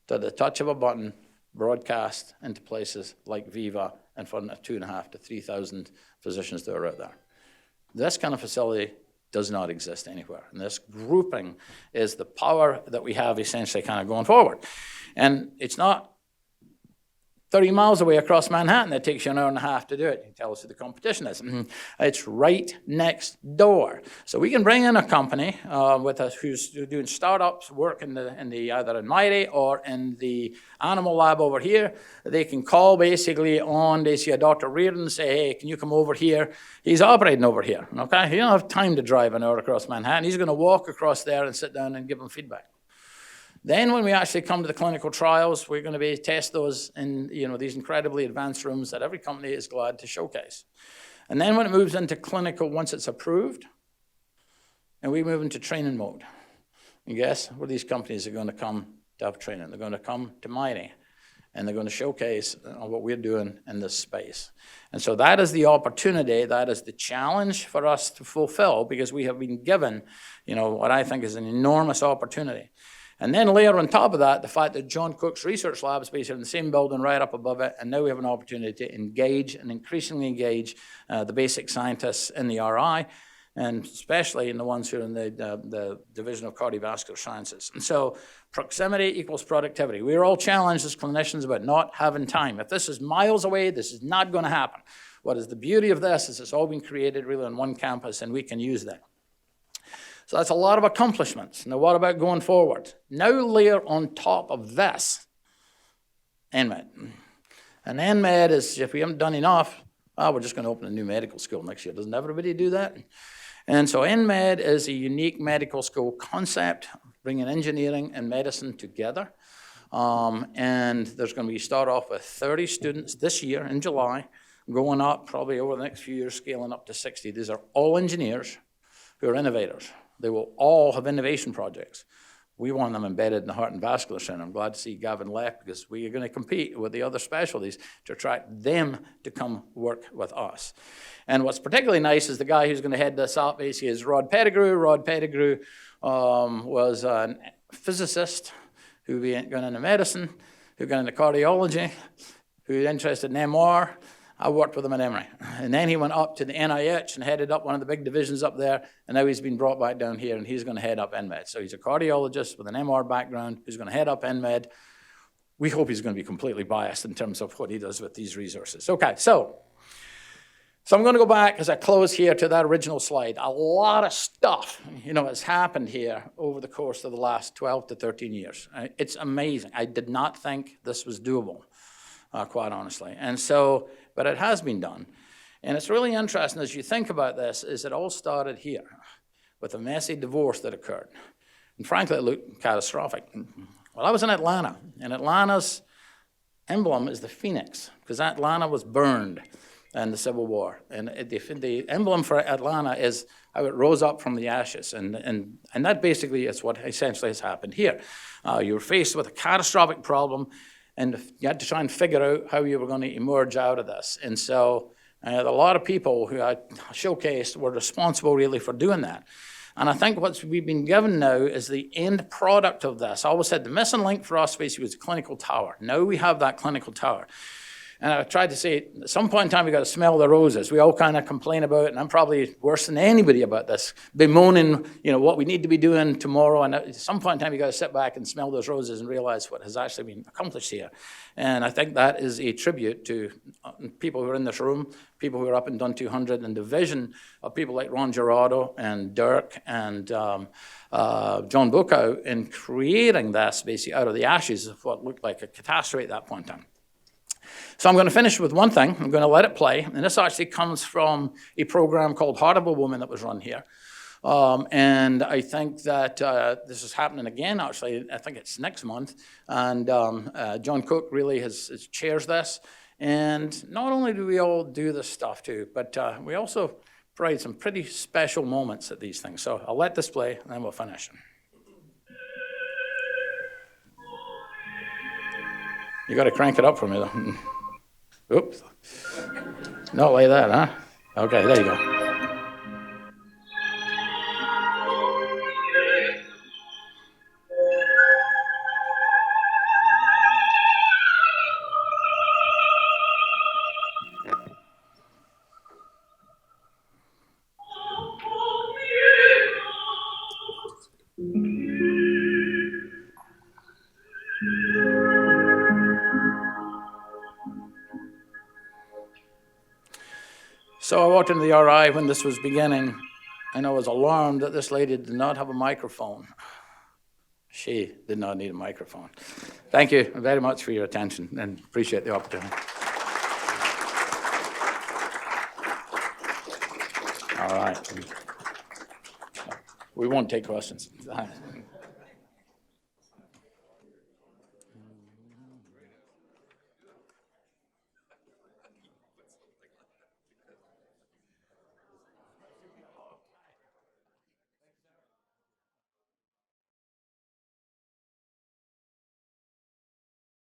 to the touch of a button, broadcast into places like Viva in front of 2,500 to 3,000 physicians that are out there. This kind of facility does not exist anywhere. And this grouping is the power that we have essentially kind of going forward. And it's not 30 miles away across Manhattan. It takes you an hour and a half to do it. You tell us who the competition is. It's right next door. So we can bring in a company with us who's doing startups, work in the either in Mighty or in the animal lab over here. They can call basically on, they see a Dr. Reardon and say, hey, can you come over here? He's operating over here, okay? He don't have time to drive an hour across Manhattan. He's going to walk across there and sit down and give them feedback. Then when we actually come to the clinical trials, we're going to test those in these incredibly advanced rooms that every company is glad to showcase. And then when it moves into clinical, once it's approved, and we move into training mode, and guess where these companies are going to come to have training? They're going to come to Mighty, and they're going to showcase what we're doing in this space. And so that is the opportunity, that is the challenge for us to fulfill, because we have been given, what I think is an enormous opportunity. And then layer on top of that, the fact that John Cook's research lab is based in the same building right up above it, and now we have an opportunity to engage and increasingly engage the basic scientists in the RI, and especially in the ones who are in the Division of Cardiovascular Sciences. And so proximity equals productivity. We're all challenged as clinicians about not having time. If this is miles away, this is not going to happen. What is the beauty of this is it's all been created really on one campus, and we can use that. So that's a lot of accomplishments. Now, what about going forward? Now layer on top of this NMed. And NMed is, if we haven't done enough, we're just going to open a new medical school next year. Doesn't everybody do that? And so NMed is a unique medical school concept, bringing engineering and medicine together. And there's going to be start off with 30 students this year in July, going up probably over the next few years, scaling up to 60. These are all engineers who are innovators. They will all have innovation projects. We want them embedded in the Heart and Vascular Center. I'm glad to see Gavin left, because we are going to compete with the other specialties to attract them to come work with us. And what's particularly nice is the guy who's going to head this up is Rod Pettigrew. Rod Pettigrew was a physicist who got into medicine, who got into cardiology, who was interested in MR. I worked with him at Emory. And then he went up to the NIH and headed up one of the big divisions up there, and now he's been brought back down here, and he's going to head up NMed. So he's a cardiologist with an MR background who's going to head up NMed. We hope he's going to be completely biased in terms of what he does with these resources. Okay, so I'm going to go back as I close here to that original slide. A lot of stuff, has happened here over the course of the last 12 to 13 years. It's amazing. I did not think this was doable, quite honestly. And so, but it has been done. And it's really interesting as you think about this, is it all started here with a messy divorce that occurred. And frankly, it looked catastrophic. Well, I was in Atlanta, and Atlanta's emblem is the phoenix, because Atlanta was burned in the Civil War. And the emblem for Atlanta is how it rose up from the ashes. And that basically is what essentially has happened here. You were faced with a catastrophic problem, and you had to try and figure out how you were going to emerge out of this. And so a lot of people who I showcased were responsible really for doing that. And I think what we've been given now is the end product of this. I always said the missing link for us basically was a clinical tower. Now we have that clinical tower. And I tried to say, at some point in time, we got to smell the roses. We all kind of complain about it, and I'm probably worse than anybody about this, bemoaning, what we need to be doing tomorrow. And at some point in time, you got to sit back and smell those roses and realize what has actually been accomplished here. And I think that is a tribute to people who are in this room, people who are up and done 200, and the vision of people like Ron Gerardo and Dirk and John Bukow in creating this basically out of the ashes of what looked like a catastrophe at that point in time. So I'm going to finish with one thing. I'm going to let it play. And this actually comes from a program called Heart of a Woman that was run here. And I think that this is happening again, actually. I think it's next month. And John Cook really chairs this. And not only do we all do this stuff too, but we also provide some pretty special moments at these things. So I'll let this play, and then we'll finish. You got to crank it up for me, though. Oops. Not like that, huh? Okay, there you go. So I walked into the RI when this was beginning, and I was alarmed that this lady did not have a microphone. She did not need a microphone. Thank you very much for your attention, and appreciate the opportunity. All right. We won't take questions.